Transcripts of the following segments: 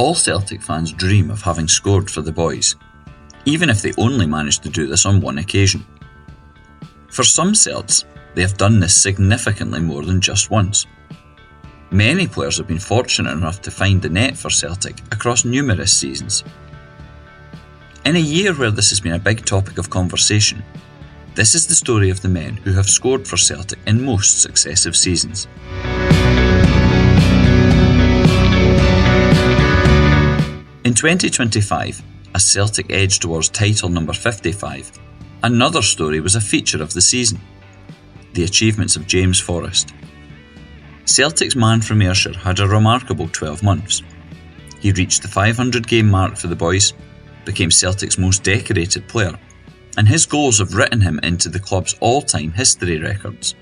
All Celtic fans dream of having scored for the Bhoys, even if they only manage to do this on one occasion. For some Celts, they have done this significantly more than just once. Many players have been fortunate enough to find the net for Celtic across numerous seasons. In a year where this has been a big topic of conversation, this is the story of the men who have scored for Celtic in most successive seasons. In 2025, as Celtic edged towards title number 55, another story was a feature of the season: the achievements of James Forrest. Celtic's man from Ayrshire had a remarkable 12 months. He reached the 500-game mark for the Bhoys, became Celtic's most decorated player, and his goals have written him into the club's all-time history records.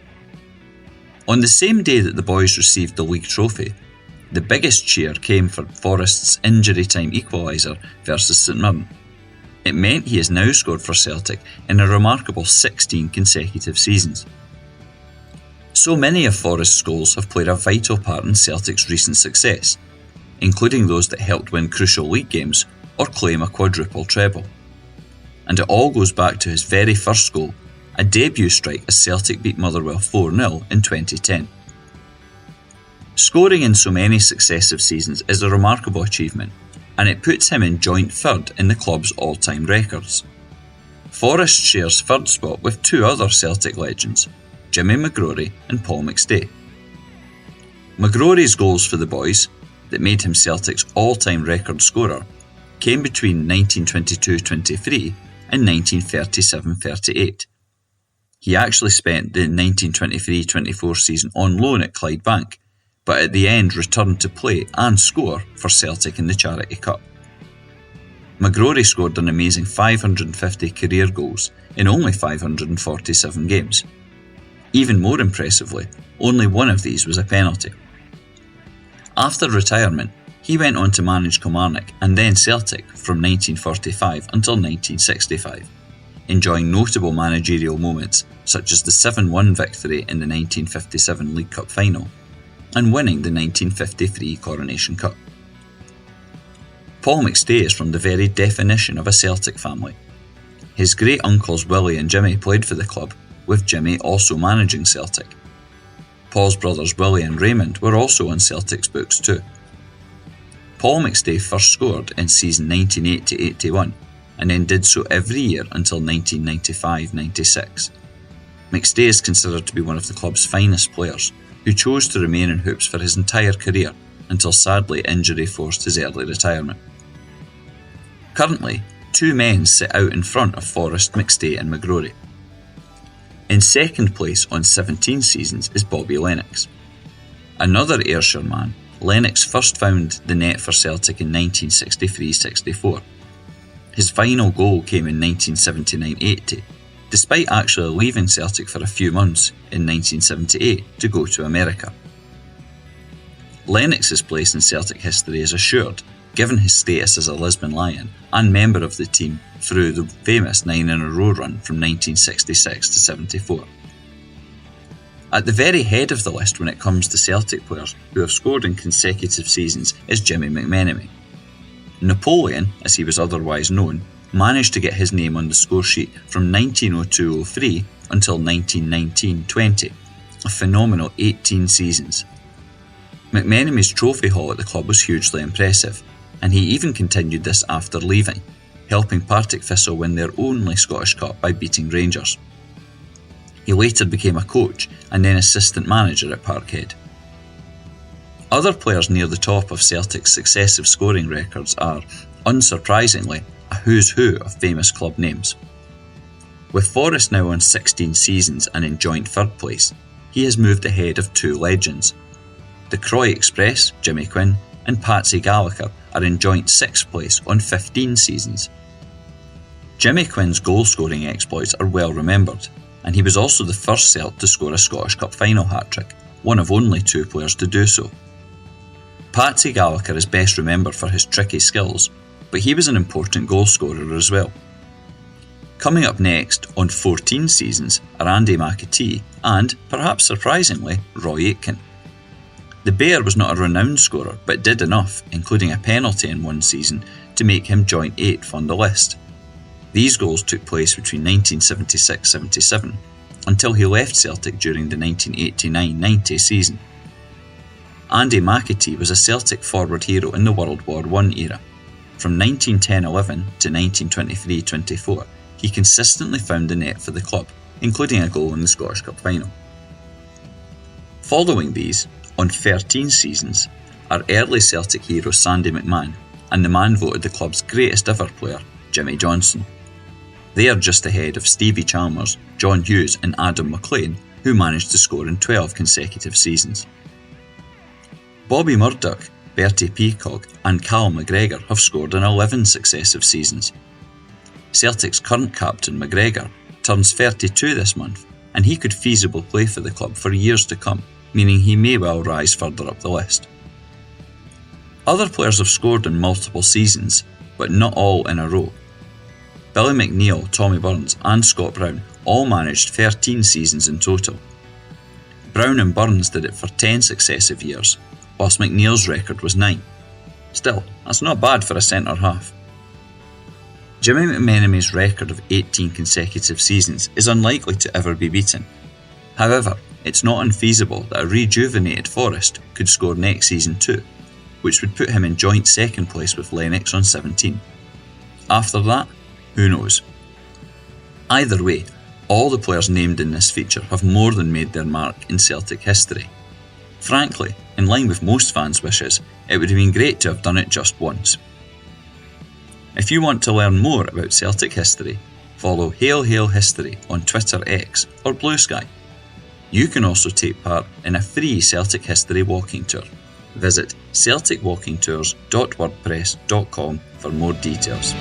On the same day that the Bhoys received the league trophy, the biggest cheer came for Forrest's injury-time equaliser versus St Mirren. It meant he has now scored for Celtic in a remarkable 16 consecutive seasons. So many of Forrest's goals have played a vital part in Celtic's recent success, including those that helped win crucial league games or claim a quadruple treble. And it all goes back to his very first goal, a debut strike as Celtic beat Motherwell 4-0 in 2010. Scoring in so many successive seasons is a remarkable achievement, and it puts him in joint third in the club's all-time records. Forrest shares third spot with two other Celtic legends, Jimmy McGrory and Paul McStay. McGrory's goals for the Bhoys, that made him Celtic's all-time record scorer, came between 1922-23 and 1937-38. He actually spent the 1923-24 season on loan at Clydebank, but at the end returned to play and score for Celtic in the Charity Cup. McGrory scored an amazing 550 career goals in only 547 games. Even more impressively, only one of these was a penalty. After retirement, he went on to manage Kilmarnock and then Celtic from 1945 until 1965, enjoying notable managerial moments such as the 7-1 victory in the 1957 League Cup final and winning the 1953 Coronation Cup. Paul McStay is from the very definition of a Celtic family. His great uncles Willie and Jimmy played for the club, with Jimmy also managing Celtic. Paul's brothers Willie and Raymond were also on Celtic's books too. Paul McStay first scored in season 1980-81 and then did so every year until 1995-96. McStay is considered to be one of the club's finest players, who chose to remain in hoops for his entire career until sadly injury forced his early retirement. Currently, two men sit out in front of Forrest, McStay and McGrory. In second place on 17 seasons is Bobby Lennox. Another Ayrshire man, Lennox first found the net for Celtic in 1963-64. His final goal came in 1979-80, despite actually leaving Celtic for a few months in 1978 to go to America. Lennox's place in Celtic history is assured, given his status as a Lisbon Lion and member of the team through the famous 9-in-a-row run from 1966 to 74. At the very head of the list when it comes to Celtic players who have scored in consecutive seasons is Jimmy McMenemy. Napoleon, as he was otherwise known, managed to get his name on the score sheet from 1902-03 until 1919-20, a phenomenal 18 seasons. McMenemy's trophy haul at the club was hugely impressive, and he even continued this after leaving, helping Partick Thistle win their only Scottish Cup by beating Rangers. He later became a coach and then assistant manager at Parkhead. Other players near the top of Celtic's successive scoring records are, unsurprisingly, a who's who of famous club names. With Forrest now on 16 seasons and in joint third place, he has moved ahead of two legends. The Croy Express, Jimmy Quinn, and Patsy Gallagher are in joint 6th place on 15 seasons. Jimmy Quinn's goal-scoring exploits are well remembered, and he was also the first Celt to score a Scottish Cup final hat-trick, one of only two players to do so. Patsy Gallagher is best remembered for his tricky skills, but he was an important goal scorer as well. Coming up next, on 14 seasons, are Andy McAtee and, perhaps surprisingly, Roy Aitken. The Bear was not a renowned scorer, but did enough, including a penalty in one season, to make him joint 8th on the list. These goals took place between 1976-77 until he left Celtic during the 1989-90 season. Andy McAtee was a Celtic forward hero in the World War I era. From 1910-11 to 1923-24, he consistently found the net for the club, including a goal in the Scottish Cup final. Following these, on 13 seasons, are early Celtic hero Sandy McMahon and the man voted the club's greatest ever player, Jimmy Johnstone. They are just ahead of Stevie Chalmers, John Hughes and Adam McLean, who managed to score in 12 consecutive seasons. Bobby Murdoch, Bertie Peacock and Cal McGregor have scored in 11 successive seasons. Celtic's current captain McGregor turns 32 this month, and he could feasibly play for the club for years to come, meaning he may well rise further up the list. Other players have scored in multiple seasons, but not all in a row. Billy McNeil, Tommy Burns and Scott Brown all managed 13 seasons in total. Brown and Burns did it for 10 successive years, whilst McNeil's record was 9. Still, that's not bad for a centre half. Jimmy McMenemy's record of 18 consecutive seasons is unlikely to ever be beaten. However, it's not unfeasible that a rejuvenated Forrest could score next season too, which would put him in joint second place with Lennox on 17. After that, who knows? Either way, all the players named in this feature have more than made their mark in Celtic history. Frankly, in line with most fans' wishes, it would have been great to have done it just once. If you want to learn more about Celtic history, follow Hail Hail History on Twitter X or Blue Sky. You can also take part in a free Celtic history walking tour. Visit celticwalkingtours.wordpress.com for more details.